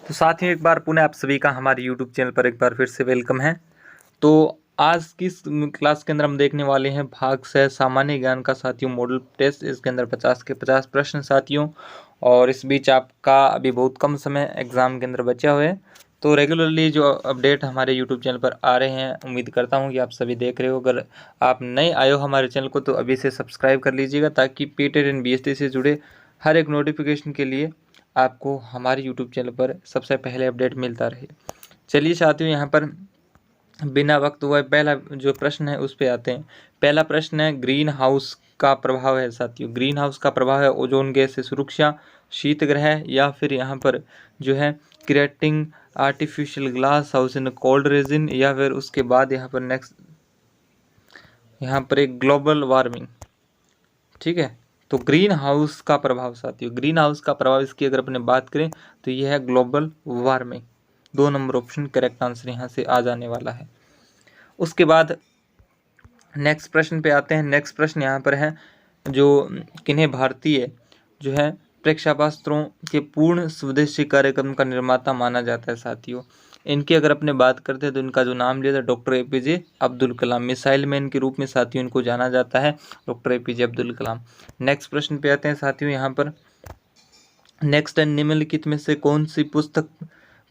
तो साथियों एक बार पुनः आप सभी का हमारे YouTube चैनल पर एक बार फिर से वेलकम है। तो आज की इस क्लास के अंदर हम देखने वाले हैं भाग से सामान्य ज्ञान का साथियों मॉडल टेस्ट। इसके अंदर 50 के 50 प्रश्न साथियों, और इस बीच आपका अभी बहुत कम समय एग्जाम के अंदर बचा हुआ है। तो रेगुलरली जो अपडेट हमारे यूट्यूब चैनल पर आ रहे हैं, उम्मीद करता हूं कि आप सभी देख रहे हो। अगर आप नए आए हो हमारे चैनल को तो अभी से सब्सक्राइब कर लीजिएगा, ताकि पीटेट एंड बीएसटी से जुड़े हर एक नोटिफिकेशन के लिए आपको हमारे यूट्यूब चैनल पर सबसे पहले अपडेट मिलता रहे। चलिए साथियों, यहाँ पर बिना वक्त हुए पहला जो प्रश्न है उस पर आते हैं। पहला प्रश्न है, ग्रीन हाउस का प्रभाव है साथियों। ग्रीन हाउस का प्रभाव है ओजोन गैस से सुरक्षा, शीत ग्रह, या फिर यहाँ पर जो है creating artificial glass house in cold region, या फिर उसके बाद यहाँ पर नेक्स्ट यहाँ पर एक ग्लोबल वार्मिंग। ठीक है, तो ग्रीन हाउस का प्रभाव साथियों, ग्रीन हाउस का प्रभाव इसकी अगर अपने बात करें तो यह है global warming. 2 number option correct answer यहाँ से आ जाने वाला है। उसके बाद नेक्स्ट प्रश्न पे आते हैं। नेक्स्ट प्रश्न यहाँ पर है, जो किन्हें भारतीय जो है प्रक्षेपास्त्रों के पूर्ण स्वदेशी कार्यक्रम का निर्माता माना जाता है साथियों। इनकी अगर अपने बात करते हैं तो इनका जो नाम लिया था doctor APJ Abdul Kalam, missile man के रूप में साथियों इनको जाना जाता है, doctor APJ Abdul Kalam. Next प्रश्न पे आते हैं साथियों। यहाँ पर नेक्स्ट है, निम्नलिखित में से कौन सी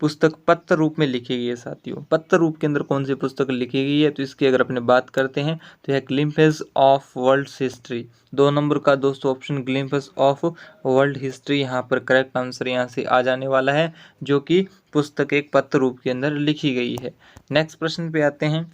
पुस्तक पत्र रूप में लिखी गई है साथियों। पत्र रूप के अंदर कौन सी पुस्तक लिखी गई है, तो इसकी अगर अपने बात करते हैं तो यह glimpses of world history. 2 number का दोस्तों ऑप्शन ग्लिम्पस ऑफ वर्ल्ड हिस्ट्री यहाँ पर करेक्ट आंसर यहाँ से आ जाने वाला है, जो कि पुस्तक एक पत्र रूप के अंदर लिखी गई है। नेक्स्ट प्रश्न पे आते हैं,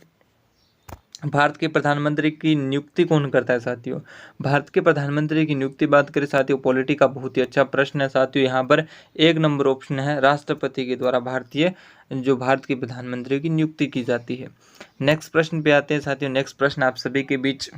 भारत के प्रधानमंत्री की नियुक्ति कौन करता है साथियों। भारत के प्रधानमंत्री की नियुक्ति बात करें साथियों, पॉलिटी का बहुत ही अच्छा प्रश्न है साथियों। यहाँ पर 1 नंबर ऑप्शन है, राष्ट्रपति के द्वारा भारत के प्रधानमंत्री की नियुक्ति की जाती है। नेक्स्ट प्रश्न पे आते हैं साथियों। नेक्स्ट प्रश्न आप सभी के बीच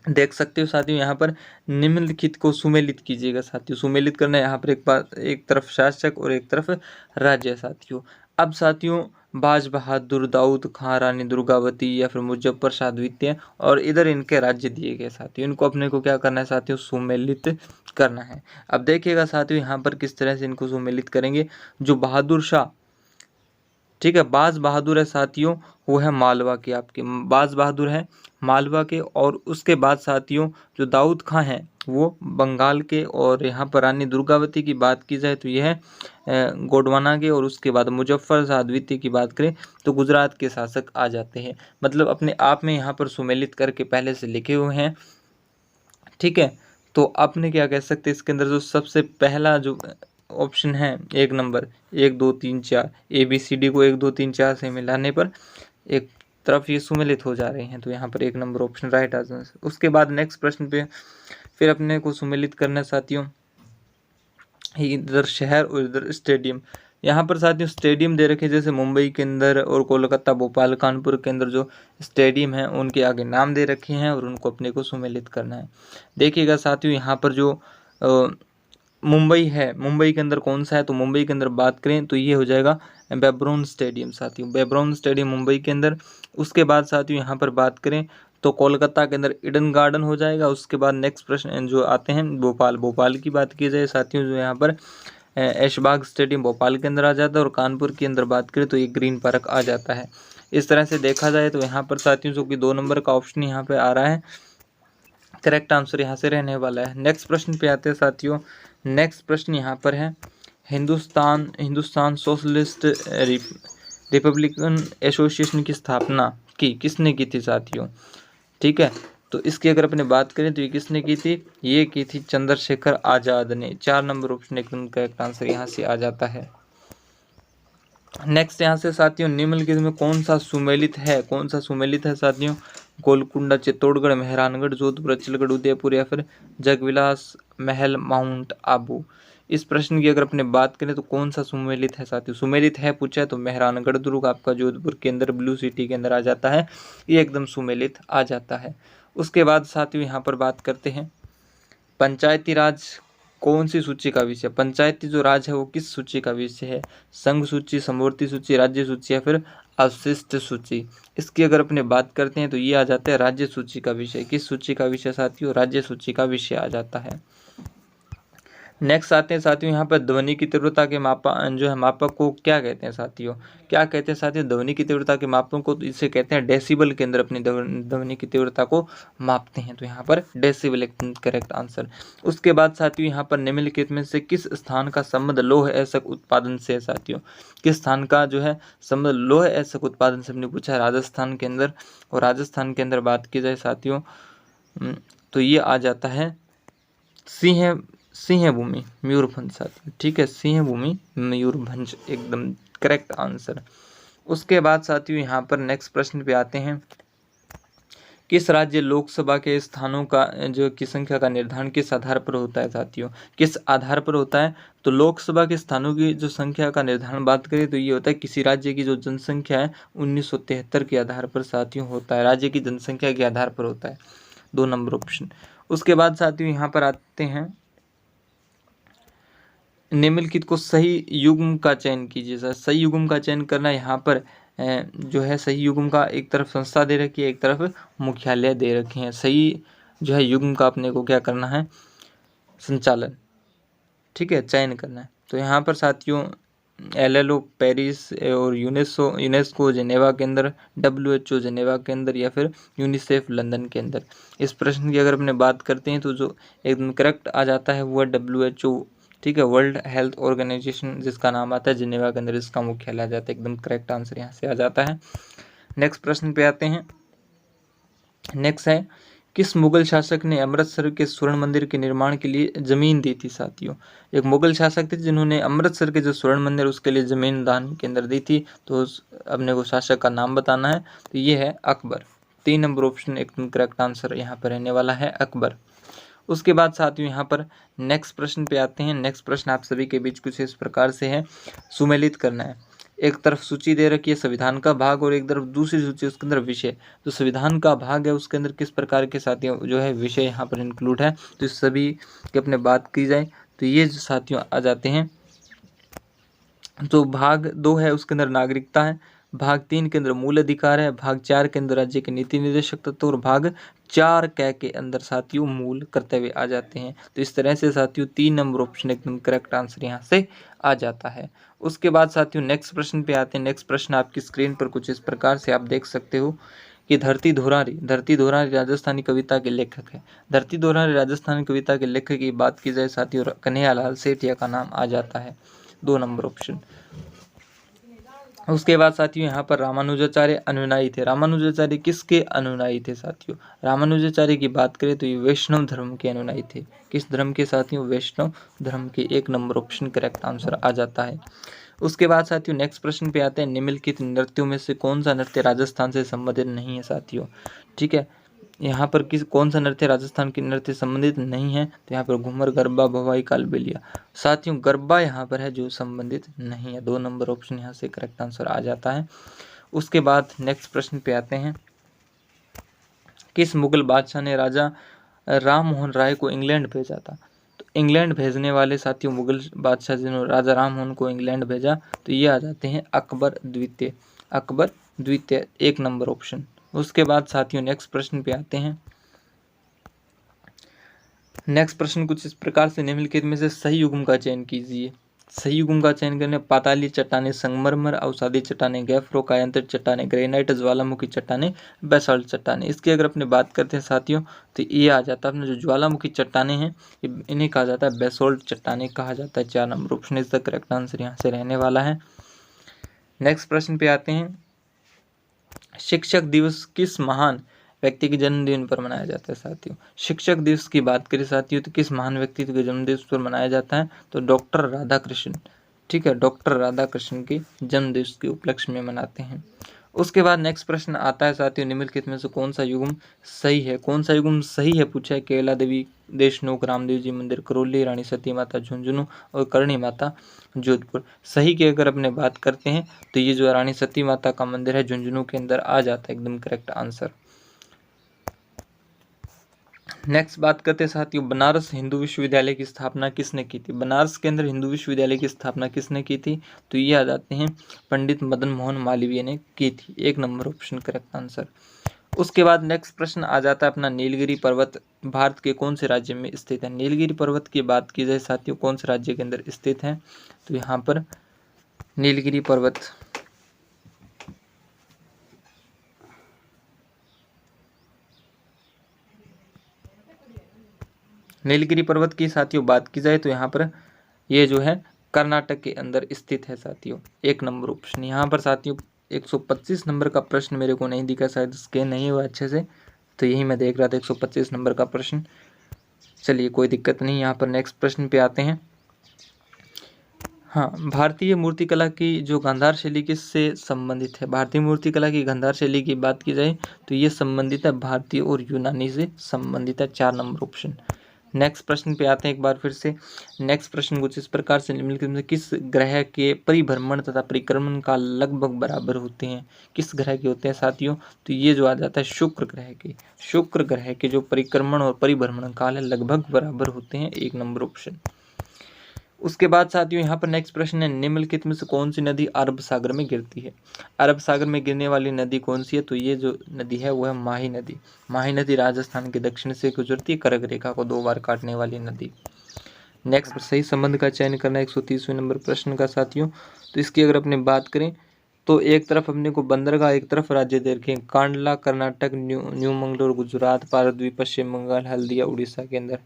देख सकते हो साथियों। यहाँ पर निम्नलिखित को सुमेलित कीजिएगा साथियों। सुमेलित करना है यहाँ पर एक तरफ शासक और एक तरफ राज्य साथियों। अब साथियों बाज बहादुर, दाऊद खां, रानी दुर्गावती, या फिर मुजफ्फर शाह द्वितीय, और इधर इनके राज्य दिए गए साथियों। इनको अपने को क्या करना है साथियों, सुमेलित करना है। अब देखिएगा साथियों यहाँ पर किस तरह से इनको सुमेलित करेंगे। जो बहादुर शाह, ठीक है, बाज बहादुर है साथियों, वो है मालवा के, आपके बाज बहादुर है मालवा के। और उसके बाद साथियों जो दाऊद खां हैं वो बंगाल के, और यहाँ पर रानी दुर्गावती की बात की जाए तो यह गोंडवाना के, और उसके बाद मुजफ्फर शाह द्वितीय की बात करें तो गुजरात के शासक आ जाते हैं। मतलब अपने आप में यहाँ पर सुमेलित करके पहले से लिखे हुए हैं। ठीक है, तो आपने क्या कह सकते हैं इसके अंदर जो सबसे पहला जो ऑप्शन है 1 नंबर, 1 2 3 4, ABCD को 1 2 3 4 से मिलाने पर एक तरफ ये सुमेलित हो जा रहे हैं, तो यहाँ पर 1 नंबर ऑप्शन राइट आंसर। उसके बाद नेक्स्ट प्रश्न पे फिर अपने को सुमेलित करना साथियों, इधर शहर और इधर स्टेडियम। यहाँ पर साथियों स्टेडियम दे रखे, जैसे मुंबई के अंदर और कोलकाता, भोपाल, कानपुर के अंदर जो स्टेडियम है उनके आगे नाम दे रखे हैं, और उनको अपने को सुमेलित करना है। देखिएगा साथियों यहाँ पर जो मुंबई है, मुंबई के अंदर कौन सा है, तो मुंबई के अंदर बात करें तो ये हो जाएगा बेब्रोन स्टेडियम साथियों, बेब्रोन स्टेडियम मुंबई के अंदर। उसके बाद साथियों यहाँ पर बात करें तो कोलकाता के अंदर ईडन गार्डन हो जाएगा। उसके बाद नेक्स्ट प्रश्न जो आते हैं भोपाल की बात की जाए साथियों, जो यहाँ पर ऐशबाग स्टेडियम भोपाल के अंदर आ जाता है, और कानपुर की अंदर बात करें तो ये ग्रीन पार्क आ जाता है। इस तरह से देखा जाए तो यहाँ पर साथियों जो कि 2 नंबर का ऑप्शन यहाँ पे आ रहा है, करेक्ट आंसर यहाँ से रहने वाला है। नेक्स्ट प्रश्न पे आते हैं साथियों। नेक्स्ट प्रश्न यहाँ पर है, हिंदुस्तान सोशलिस्ट रिपब्लिकन एसोसिएशन की स्थापना किसने की थी साथियों। ठीक है, तो इसकी अगर अपने बात करें तो ये किसने की थी, ये की थी चंद्रशेखर आजाद ने। 4 नंबर ऑप्शन एकदम करेक्ट आंसर यहाँ से आ जाता है। नेक्स्ट यहाँ से साथियों, निम्नलिखित में कौन सा सुमेलित है साथियों। गोलकुंडा, चित्तौड़गढ़, मेहरानगढ़, जोधपुर, अचलगढ़, उदयपुर, या फिर जगविलास महल, माउंट आबू। इस प्रश्न की अगर अपने बात करें तो कौन सा सुमेलित है साथियों। सुमेलित है पूछा है तो मेहरानगढ़ दुर्ग आपका जोधपुर के अंदर ब्लू सिटी के अंदर आ जाता है, ये एकदम सुमेलित आ जाता है। उसके बाद साथियों यहाँ पर बात करते हैं, पंचायती राज कौन सी सूची का विषय। पंचायती जो राज है वो किस सूची का विषय है, संघ सूची, समवर्ती सूची, राज्य सूची, या फिर अवशिष्ट सूची। इसकी अगर अपने बात करते हैं तो ये आ जाता है राज्य सूची का विषय। किस सूची का विषय साथियों, राज्य सूची का विषय आ जाता है। नेक्स्ट आते हैं साथियों यहाँ पर ध्वनि की तीव्रता के मापक को क्या कहते हैं साथियों, क्या कहते हैं साथियों ध्वनि की तीव्रता के मापक को, तो इसे कहते हैं डेसिबल के अंदर अपनी ध्वनि की तीव्रता को मापते हैं, तो यहाँ पर डेसिबल एक करेक्ट आंसर। उसके बाद साथियों यहाँ पर निम्नलिखित में से किस स्थान का संबंध लौह अयस्क उत्पादन से है साथियों, किस स्थान का जो है संबंध लौह अयस्क उत्पादन से हमने पूछा है, राजस्थान के अंदर। और राजस्थान के अंदर बात की जाए साथियों तो ये आ जाता है सिंह भूमि मयूरभंज साथियों, ठीक है, सिंह भूमि मयूरभंज एकदम करेक्ट आंसर। उसके बाद साथियों यहाँ पर नेक्स्ट प्रश्न पे आते हैं, किस राज्य लोकसभा के स्थानों का जो की संख्या का निर्धारण किस आधार पर होता है साथियों, किस आधार पर होता है, तो लोकसभा के स्थानों की जो संख्या का निर्धारण बात करें तो ये होता है किसी राज्य की जो जनसंख्या है 1973 के आधार पर साथियों होता है, राज्य की जनसंख्या के आधार पर होता है, 2 नंबर ऑप्शन। उसके बाद साथियों यहाँ पर आते हैं, निम्नलिखित को सही युग्म का चयन कीजिए सर। सही युग्म का चयन करना यहाँ पर जो है सही युग्म का एक तरफ संस्था दे रखी है, एक तरफ मुख्यालय दे रखे हैं। सही जो है युग्म का अपने को क्या करना है, संचालन, ठीक है, चयन करना है। तो यहाँ पर साथियों LLO पेरिस और यूनेस्को जेनेवा के अंदर, WHO जेनेवा के अंदर, या फिर यूनिसेफ लंदन के अंदर। इस प्रश्न की अगर अपने बात करते हैं तो जो एकदम करेक्ट आ जाता है वो है WHO, ठीक है, वर्ल्ड हेल्थ ऑर्गेनाइजेशन जिसका नाम आता है जेनेवा के अंदर इसका मुख्यालय आ जाता है, एकदम करेक्ट आंसर यहाँ से आ जाता है। नेक्स्ट प्रश्न पे आते हैं। नेक्स्ट है, किस मुगल शासक ने अमृतसर के स्वर्ण मंदिर के निर्माण के लिए जमीन दी थी साथियों। एक मुगल शासक थे जिन्होंने अमृतसर के जो स्वर्ण मंदिर उसके लिए जमीन दान के अंदर दी थी, तो अपने को शासक का नाम बताना है, तो ये है अकबर। 3 नंबर ऑप्शन एकदम करेक्ट आंसर यहाँ पर रहने वाला है अकबर। उसके बाद साथियों यहाँ पर नेक्स्ट प्रश्न पे आते हैं। नेक्स्ट प्रश्न आप सभी के बीच कुछ इस प्रकार से है, सुमेलित करना है। एक तरफ सूची दे रखी है संविधान का भाग और एक तरफ दूसरी सूची उसके अंदर विषय। तो संविधान का भाग है उसके अंदर किस प्रकार के साथियों जो है विषय यहाँ पर इंक्लूड है, तो इस सभी की अपने बात की जाए तो ये जो साथियों आ जाते हैं, तो भाग 2 है उसके अंदर नागरिकता है, भाग 3 के अंदर मूल अधिकार है, भाग 4 के अंदर राज्य के नीति निर्देशक तत्व और भाग 4 के अंदर साथियों मूल कर्तव्य आ जाते हैं। तो इस तरह से साथियों 3 नंबर ऑप्शन एकदम करेक्ट आंसर यहाँ से आ जाता है। उसके बाद साथियों नेक्स्ट प्रश्न पे आते हैं। नेक्स्ट प्रश्न आपकी स्क्रीन पर कुछ इस प्रकार से आप देख सकते हो कि धरती धोरारी राजस्थानी कविता के लेखक है। धरती धोरारी राजस्थानी कविता के लेखक की बात की जाए साथियों कन्हैयालाल सेठिया का नाम आ जाता है, 2 नंबर ऑप्शन। उसके बाद साथियों यहाँ पर रामानुजाचार्य अनुयायी थे। रामानुजाचार्य किसके अनुयायी थे साथियों, रामानुजाचार्य की बात करें तो ये वैष्णव धर्म के अनुयायी थे। किस धर्म के साथियों, वैष्णव धर्म के, 1 नंबर ऑप्शन करेक्ट आंसर आ जाता है। उसके बाद साथियों नेक्स्ट प्रश्न पे आते हैं, निम्नलिखित नृत्यों में से कौन सा नृत्य राजस्थान से संबंधित नहीं है साथियों, ठीक है, यहाँ पर कौन सा नृत्य राजस्थान के नृत्य संबंधित नहीं है, तो यहाँ पर घूमर, गरबा, भवाई, कालबेलिया। साथियों गरबा यहाँ पर है जो संबंधित नहीं है, 2 नंबर ऑप्शन यहाँ से करेक्ट आंसर आ जाता है। उसके बाद नेक्स्ट प्रश्न पे आते हैं, किस मुगल बादशाह ने राजा राम मोहन राय को इंग्लैंड भेजा था। तो इंग्लैंड भेजने वाले साथियों मुगल बादशाह जिन्होंने राजा राम मोहन को इंग्लैंड भेजा, तो ये आ जाते हैं अकबर द्वितीय, 1 नंबर ऑप्शन। उसके बाद साथियों नेक्स्ट प्रश्न पे आते हैं। नेक्स्ट प्रश्न कुछ इस प्रकार से, निम्नलिखित में से सही युग्म का चयन कीजिए। सही युग्म का चयन करने, पाताली चट्टानें, संगमरमर, अवसादी चट्टानें, गैफ्रो, कायांतर चट्टानें, ग्रेनाइट, ज्वालामुखी चट्टानें, बेसाल्ट चट्टानें। इसकी अगर अपने बात करते हैं साथियों तो ये आ जाता है अपने जो ज्वालामुखी चट्टानें हैं इन्हें कहा जाता है बेसाल्ट चट्टानें कहा जाता है, 4 number option is the correct answer यहाँ से रहने वाला है। नेक्स्ट प्रश्न पे आते हैं, शिक्षक दिवस किस महान व्यक्ति के जन्मदिन पर मनाया जाता है साथियों। शिक्षक दिवस की बात करें साथियों तो किस महान व्यक्ति के जन्मदिन पर मनाया जाता है, तो डॉक्टर राधाकृष्ण, ठीक है, डॉक्टर राधाकृष्ण के जन्मदिवस के उपलक्ष्य में मनाते हैं। उसके बाद नेक्स्ट प्रश्न आता है साथियों, निम्नलिखित में से कौन सा युग्म सही है, कौन सा युग्म सही है पूछा है, केला देवी देशनोक, रामदेव जी मंदिर करौली, रानी सती माता झुंझुनू और करणी माता जोधपुर। सही की अगर अपने बात करते हैं तो ये जो रानी सती माता का मंदिर है झुंझुनू के अंदर आ जाता है, एकदम करेक्ट आंसर। नेक्स्ट बात करते हैं साथियों, बनारस हिंदू विश्वविद्यालय की स्थापना किसने की थी। बनारस के अंदर हिंदू विश्वविद्यालय की स्थापना किसने की थी, तो ये आ जाते हैं पंडित मदन मोहन मालवीय ने की थी, 1 नंबर ऑप्शन करेक्ट आंसर। उसके बाद नेक्स्ट प्रश्न आ जाता है अपना, नीलगिरी पर्वत भारत के कौन से राज्य में स्थित है। नीलगिरी पर्वत की बात की जाए साथियों, कौन से राज्य के अंदर स्थित है, तो यहाँ पर नीलगिरी पर्वत नीलगिरी पर्वत की साथियों बात की जाए तो यहाँ पर ये जो है कर्नाटक के अंदर स्थित है साथियों। 1 नंबर ऑप्शन। यहाँ पर साथियों 125 नंबर का प्रश्न मेरे को नहीं दिखा, शायद स्कैन नहीं हुआ अच्छे से, तो यही मैं देख रहा था 125 नंबर का प्रश्न। चलिए कोई दिक्कत नहीं, यहाँ पर नेक्स्ट प्रश्न पे आते हैं। हाँ, भारतीय मूर्तिकला की जो गांधार शैली किससे संबंधित है। भारतीय मूर्तिकला की गांधार शैली की बात की जाए तो ये संबंधित है भारतीय और यूनानी से संबंधित है। 4 नंबर ऑप्शन। नेक्स्ट प्रश्न पे आते हैं एक बार फिर से। नेक्स्ट प्रश्न कुछ इस प्रकार से निम्नलिखित में किस ग्रह के परिभ्रमण तथा परिक्रमण काल लगभग बराबर होते हैं। किस ग्रह के होते हैं साथियों, तो ये जो आ जाता है शुक्र ग्रह के। शुक्र ग्रह के जो परिक्रमण और परिभ्रमण काल है लगभग बराबर होते हैं। 1 नंबर ऑप्शन। उसके बाद साथियों यहाँ पर नेक्स्ट प्रश्न है, निम्नलिखित में से कौन सी नदी अरब सागर में गिरती है। अरब सागर में गिरने वाली नदी कौन सी है, तो ये जो नदी है वो है माही नदी। माही नदी राजस्थान के दक्षिण से गुजरती है, कर्क रेखा को 2 बार काटने वाली नदी। नेक्स्ट सही संबंध का चयन करना 130वें नंबर प्रश्न का साथियों। तो इसकी अगर अपने बात करें तो एक तरफ अपने को बंदरगाह, एक तरफ राज्य दे रखे हैं, कांडला कर्नाटक, न्यू मंगलोर गुजरात, पारद्वीप पश्चिम बंगाल, हल्दिया उड़ीसा के अंदर।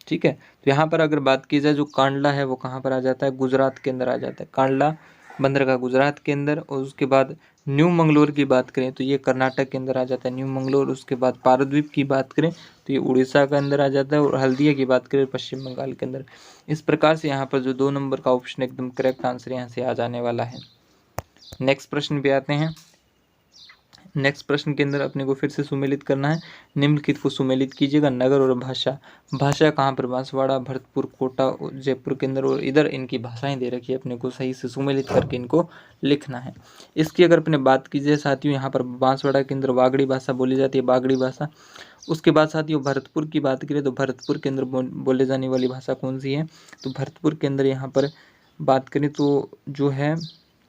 ठीक है, तो यहाँ पर अगर बात की जाए जो कांडला है वो कहाँ पर आ जाता है, गुजरात के अंदर आ जाता है। कांडला बंदरगाह गुजरात के अंदर। और उसके बाद न्यू मंगलोर की बात करें तो ये कर्नाटक के अंदर आ जाता है, न्यू मंगलोर। उसके बाद पारद्वीप की बात करें तो ये उड़ीसा के अंदर आ जाता है, और हल्दिया की बात करें पश्चिम बंगाल के अंदर। इस प्रकार से यहाँ पर जो 2 नंबर का ऑप्शन एकदम करेक्ट आंसर यहाँ से आ जाने वाला है। नेक्स्ट प्रश्न पे आते हैं। नेक्स्ट प्रश्न के अंदर अपने को फिर से सुमेलित करना है। निम्नलिखित को सुमेलित कीजिएगा। नगर और भाषा। भाषा कहाँ पर, बांसवाड़ा, भरतपुर, कोटा, जयपुर के अंदर, और इधर इनकी भाषाएं दे रखी है, अपने को सही से सुमेलित करके इनको लिखना है। इसकी अगर अपने बात की जाए साथियों, यहाँ पर बांसवाड़ा के अंदर वागड़ी भाषा बोली जाती है, बागड़ी भाषा। उसके बाद साथियों भरतपुर की बात करें तो भरतपुर के अंदर बोले जाने वाली भाषा कौन सी है, तो भरतपुर के अंदर यहाँ पर बात करें तो जो है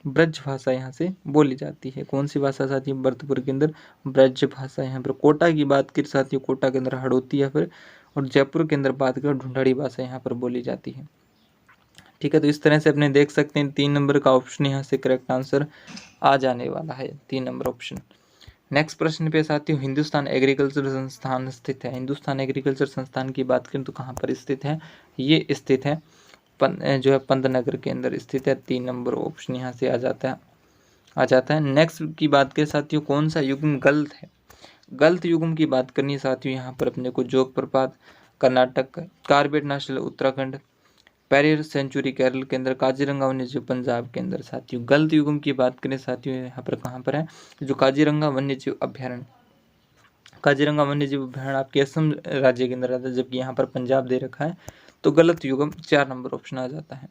ब्रज भाषा यहाँ से बोली जाती है। कौन सी भाषा साथियों, भरतपुर के अंदर ब्रज भाषा। यहाँ पर कोटा की बात करें साथियों, कोटा के अंदर हड़ौती या फिर, और जयपुर के अंदर बात करें ढूंढाड़ी भाषा यहाँ पर बोली जाती है। ठीक है, तो इस तरह से अपने देख सकते हैं 3 नंबर का ऑप्शन यहाँ से करेक्ट आंसर आ जाने वाला है, 3 नंबर ऑप्शन। नेक्स्ट प्रश्न पे साथियों, हिंदुस्तान एग्रीकल्चर संस्थान स्थित है। हिंदुस्तान एग्रीकल्चर संस्थान की बात करें तो कहाँ पर स्थित है, ये स्थित है जो है पंतनगर के अंदर स्थित है। 3 नंबर ऑप्शन यहाँ से आ जाता है। नेक्स्ट की बात करें साथियों, कौन सा युग्म गलत है। गलत युग्म की बात करनी है साथियों, यहाँ पर अपने को जोग प्रपात Karnataka, Corbett national Uttarakhand, Periyar sanctuary Kerala के अंदर, काजीरंगा वन्यजीव पंजाब के अंदर। साथियों गलत युग्म की बात करें साथियों, यहाँ पर कहाँ पर है, जो काजीरंगा वन्यजीव अभ्यारण्य। काजीरंगा वन्यजीव अभ्यारण्य आपके असम राज्य के अंदर आता है, जबकि यहाँ पर पंजाब दे रखा है, तो गलत युग्म 4 नंबर ऑप्शन आ जाता है।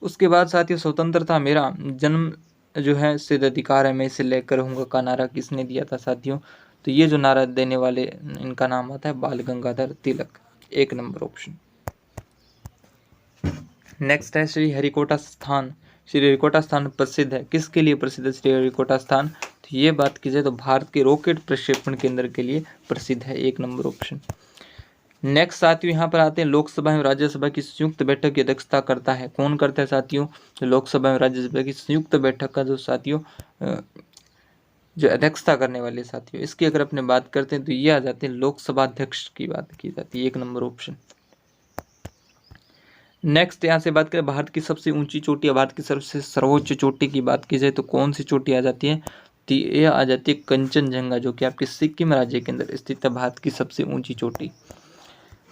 उसके बाद साथियों, स्वतंत्रता मेरा जन्म जो है सिद्ध अधिकार है, मैं इसे लेकर रहूंगा का नारा किसने दिया था साथियों, तो ये जो नारा देने वाले इनका नाम आता है बाल Gangadhar Tilak. 1 number option. Next है श्री हरिकोटा स्थान। श्री हरिकोटा स्थान प्रसिद्ध है, किसके लिए प्रसिद्ध है श्री हरिकोटा स्थान, तो ये बात की जाए तो भारत के रॉकेट प्रक्षेपण केंद्र के लिए प्रसिद्ध है। 1 नंबर ऑप्शन। नेक्स्ट साथियों यहाँ पर आते हैं, लोकसभा एवं राज्यसभा की संयुक्त बैठक की अध्यक्षता करता है, कौन करता है साथियों, तो लोकसभा एवं राज्यसभा की संयुक्त बैठक का जो साथियों जो अध्यक्षता करने वाले साथियों, इसकी अगर अपने बात करते हैं तो ये आ जाते हैं लोकसभा अध्यक्ष की बात की जाती है। 1 नंबर ऑप्शन। नेक्स्ट यहाँ से बात करें भारत की सबसे ऊंची चोटी या भारत की सबसे सर्वोच्च चोटी की बात की जाए तो कौन सी चोटी आ जाती है, तो ये आ जाती है कंचनजंगा, जो कि आपके सिक्किम राज्य के अंदर स्थित है, भारत की सबसे ऊंची चोटी।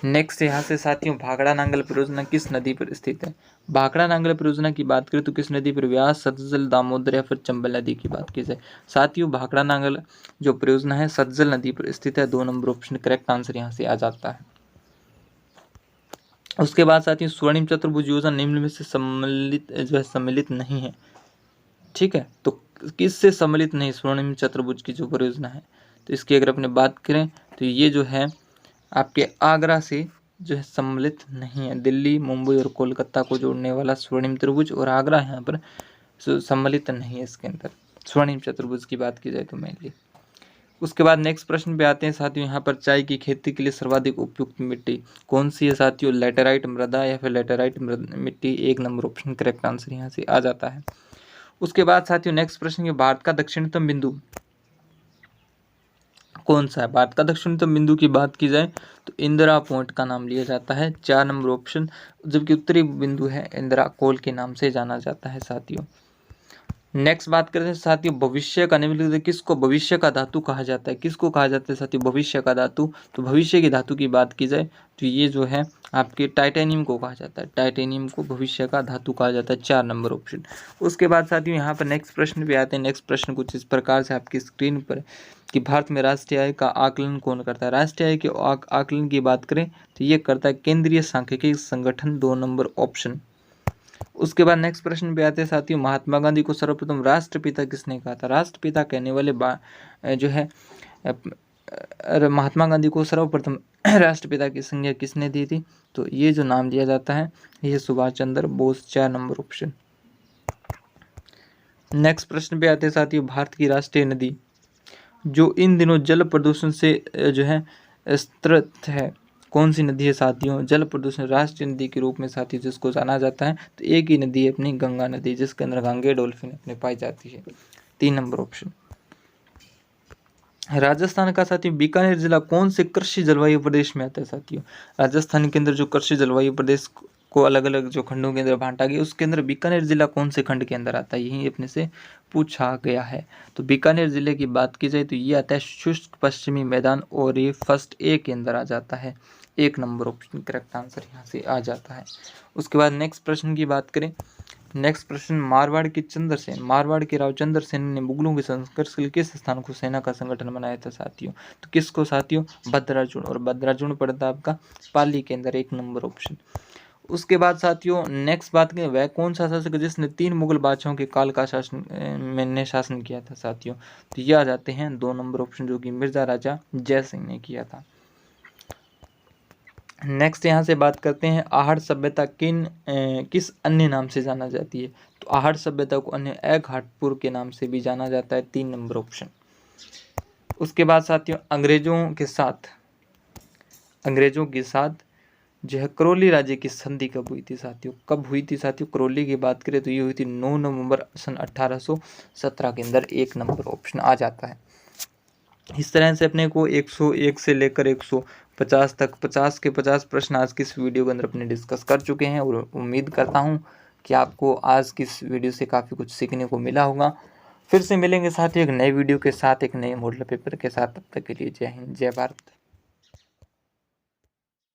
नेक्स्ट यहाँ से साथियों, भाखड़ा नांगल परियोजना किस नदी पर स्थित है। भाखड़ा नांगल परियोजना की बात करें तो किस नदी पर, व्यास, सतलज, दामोदर या फिर चंबल नदी की बात की जाए। साथियों भाखड़ा नांगल जो परियोजना है सतलज नदी पर स्थित है। 2 नंबर ऑप्शन करेक्ट आंसर यहाँ से आ जाता है। उसके बाद साथियों, स्वर्णिम चतुर्भुज योजना निम्न में से सम्मिलित नहीं है। ठीक है, तो किससे सम्मिलित नहीं स्वर्णिम चतुर्भुज की जो परियोजना है, तो इसकी अगर अपने बात करें तो ये जो है आपके आगरा से जो है सम्मिलित नहीं है। दिल्ली, मुंबई और कोलकाता को जोड़ने वाला स्वर्णिम त्रिभुज, और आगरा यहाँ पर सम्मिलित नहीं है इसके अंदर, स्वर्णिम चतुर्भुज की बात की जाए तो मेनली। उसके बाद नेक्स्ट प्रश्न पे आते हैं साथियों। यहाँ पर चाय की खेती के लिए सर्वाधिक उपयुक्त मिट्टी कौन सी है साथियों? लेटेराइट मृदा या फिर लेटेराइट मिट्टी, 1 नंबर ऑप्शन करेक्ट आंसर यहाँ से आ जाता है। उसके बाद साथियों नेक्स्ट प्रश्न के भारत का दक्षिणतम बिंदु कौन सा है? भारत का दक्षिणतम बिंदु की बात की जाए तो इंदिरा पॉइंट का नाम लिया जाता है, 4 नंबर ऑप्शन। जबकि उत्तरी बिंदु है इंदिरा कोल के नाम से जाना जाता है साथियों। नेक्स्ट बात करते हैं साथियों भविष्य का निम्नलिखित किसको भविष्य का धातु कहा जाता है? किसको कहा जाता है साथियों भविष्य का धातु? तो भविष्य की धातु की बात की जाए तो ये जो है आपके टाइटेनियम को कहा जाता है, टाइटेनियम को भविष्य का धातु कहा जाता है, 4 नंबर ऑप्शन। उसके बाद साथियों यहाँ पर नेक्स्ट प्रश्न भी आते हैं। नेक्स्ट प्रश्न कुछ इस प्रकार से आपकी स्क्रीन पर कि भारत में राष्ट्रीय आय का आकलन कौन करता है? राष्ट्रीय आय के आकलन की बात करें तो ये करता है केंद्रीय सांख्यिकी संगठन, 2 नंबर ऑप्शन। उसके बाद नेक्स्ट प्रश्न पे आते हैं साथियों महात्मा गांधी को सर्वप्रथम राष्ट्रपिता किसने कहा था? राष्ट्रपिता कहने वाले जो है महात्मा गांधी को सर्वप्रथम राष्ट्रपिता की संज्ञा किसने दी थी? तो ये जो नाम दिया जाता है ये Subhash Chandra Bose, 4 number option. Next प्रश्न पे आते हैं साथियों भारत की राष्ट्रीय नदी जो इन दिनों जल प्रदूषण से जो है त्रस्त है कौन सी नदी है साथियों? जल प्रदूषण राष्ट्रीय नदी के रूप में साथियों जिसको जाना जाता है तो एक ही नदी है अपनी गंगा नदी, जिसके अंदर गंगे डॉल्फिन अपने पाई जाती है, 3 नंबर ऑप्शन। राजस्थान का साथियों बीकानेर जिला कौन से कृषि जलवायु प्रदेश में आता है साथियों? राजस्थान के अंदर जो कृषि जलवायु प्रदेश को अलग अलग जो खंडों के अंदर बांटा गया उसके अंदर बीकानेर जिला कौन से खंड के अंदर आता है? यही अपने से पूछा गया है। तो बीकानेर जिले की बात की जाए तो ये आता है शुष्क पश्चिमी मैदान और ये फर्स्ट ए के अंदर आ जाता है, 1 नंबर ऑप्शन करेक्ट आंसर यहाँ से आ जाता है। उसके बाद नेक्स्ट प्रश्न की बात करें। नेक्स्ट प्रश्न मारवाड़ के चंद्रसेन, मारवाड़ के राव चंद्रसेन ने मुगलों के संघर्ष के लिए किस स्थान को सेना का संगठन बनाया था साथियों? तो किसको साथियों? भद्राचूण, और भद्राचूण पड़ता है आपका पाली के अंदर, 1 नंबर ऑप्शन। उसके बाद साथियों नेक्स्ट बात करें वह कौन सा शासक है जिसने 3 मुगल बादशाहों के काल का शासन किया था साथियों? तो ये आ जाते हैं 2 नंबर ऑप्शन जो कि मिर्जा राजा जय सिंह ने किया था। नेक्स्ट यहाँ से बात करते हैं आहड़ सभ्यता किस अन्य नाम से जाना जाती है? तो आहड़ सभ्यता को अन्य घाटपुर के नाम से भी जाना जाता है, 3 नंबर ऑप्शन। उसके बाद साथियों अंग्रेजों के साथ जो है करौली राज्य की संधि कब हुई थी साथियों? कब हुई थी साथियों? करौली की बात करें तो ये हुई थी 9 नवंबर सन 1817 के अंदर, 1 नंबर ऑप्शन आ जाता है। इस तरह से अपने को 101 से लेकर 150 तक 50 के 50 प्रश्न आज की इस वीडियो के अंदर अपने डिस्कस कर चुके हैं और उम्मीद करता हूं कि आपको आज की इस वीडियो से काफ़ी कुछ सीखने को मिला होगा। फिर से मिलेंगे साथ ही एक नए वीडियो के साथ, एक नए मॉडल पेपर के साथ। तब तक के लिए जय हिंद, जय भारत।